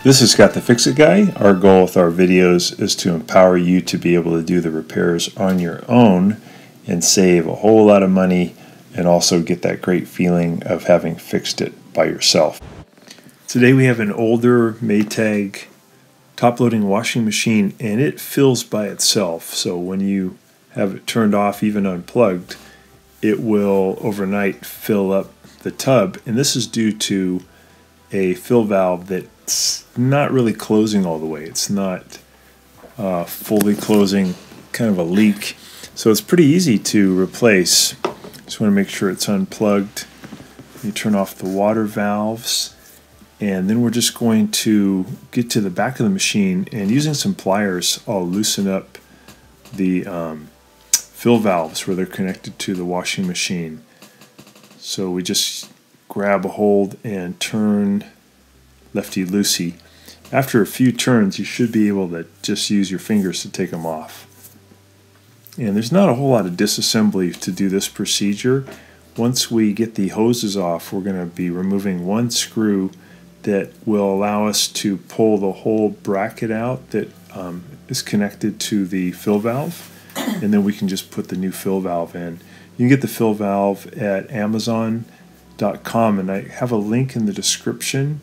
This is Scott the Fix-It Guy. Our goal with our videos is to empower you to be able to do the repairs on your own and save a whole lot of money and also get that great feeling of having fixed it by yourself. Today we have an older Maytag top-loading washing machine, and it fills by itself. So when you have it turned off, even unplugged, it will overnight fill up the tub, and this is due to a fill valve that's not really closing all the way. It's not fully closing, kind of a leak. So it's pretty easy to replace. Just want to make sure it's unplugged. You turn off the water valves, and then we're just going to get to the back of the machine, and using some pliers, I'll loosen up the fill valves where they're connected to the washing machine. So we just grab a hold and turn lefty-loosey. After a few turns, you should be able to just use your fingers to take them off. And there's not a whole lot of disassembly to do this procedure. Once we get the hoses off, we're going to be removing one screw that will allow us to pull the whole bracket out that is connected to the fill valve, and then we can just put the new fill valve in. You can get the fill valve at Amazon.com, and I have a link in the description,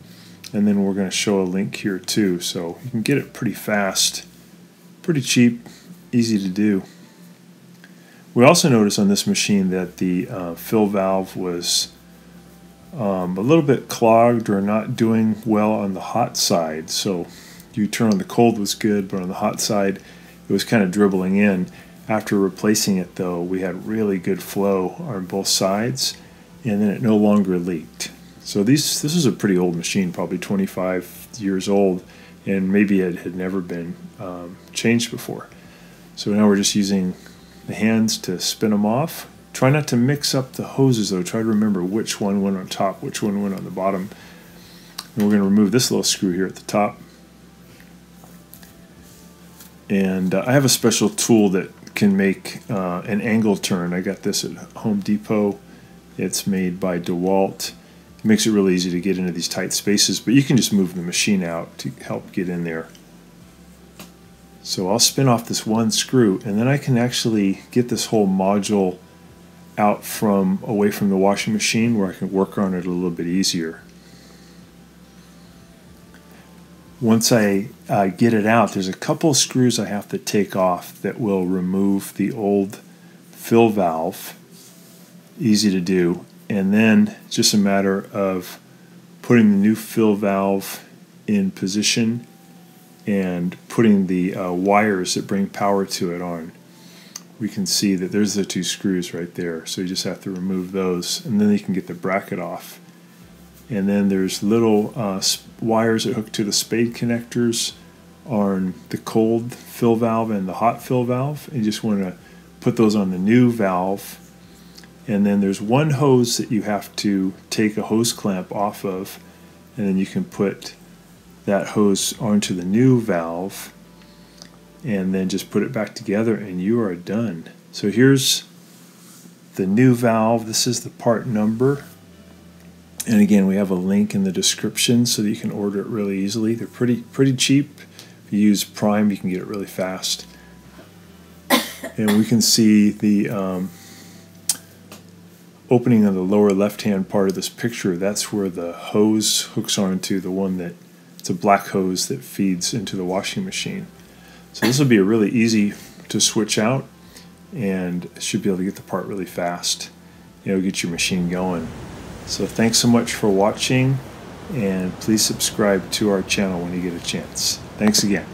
and then we're going to show a link here too, so you can get it pretty fast, pretty cheap, easy to do. We also noticed on this machine that the fill valve was a little bit clogged or not doing well on the hot side. So you turn on the cold was good, but on the hot side it was kind of dribbling in. After replacing it though, we had really good flow on both sides, and then it no longer leaked. So this is a pretty old machine, probably 25 years old, and maybe it had never been changed before. So now we're just using the hands to spin them off. Try not to mix up the hoses though. Try to remember which one went on top, which one went on the bottom. And we're going to remove this little screw here at the top. And I have a special tool that can make an angle turn. I got this at Home Depot. It's made by DeWalt. It makes it really easy to get into these tight spaces, but you can just move the machine out to help get in there. So I'll spin off this one screw, and then I can actually get this whole module out from away from the washing machine where I can work on it a little bit easier. Once I get it out, there's a couple screws I have to take off that will remove the old fill valve. Easy to do. And then it's just a matter of putting the new fill valve in position and putting the wires that bring power to it on. We can see that there's the two screws right there, so you just have to remove those, and then you can get the bracket off. And then there's little wires that hook to the spade connectors on the cold fill valve and the hot fill valve, and you just want to put those on the new valve. And then there's one hose that you have to take a hose clamp off of, and then you can put that hose onto the new valve and then just put it back together and you are done. So here's the new valve. This is the part number, and again we have a link in the description so that you can order it really easily. They're pretty cheap. If you use Prime, you can get it really fast. And we can see the opening on the lower left hand part of this picture. That's where the hose hooks onto, the one that it's a black hose that feeds into the washing machine. So this will be a really easy to switch out, and should be able to get the part really fast. It'll get your machine going. So thanks so much for watching, and please subscribe to our channel when you get a chance. Thanks again.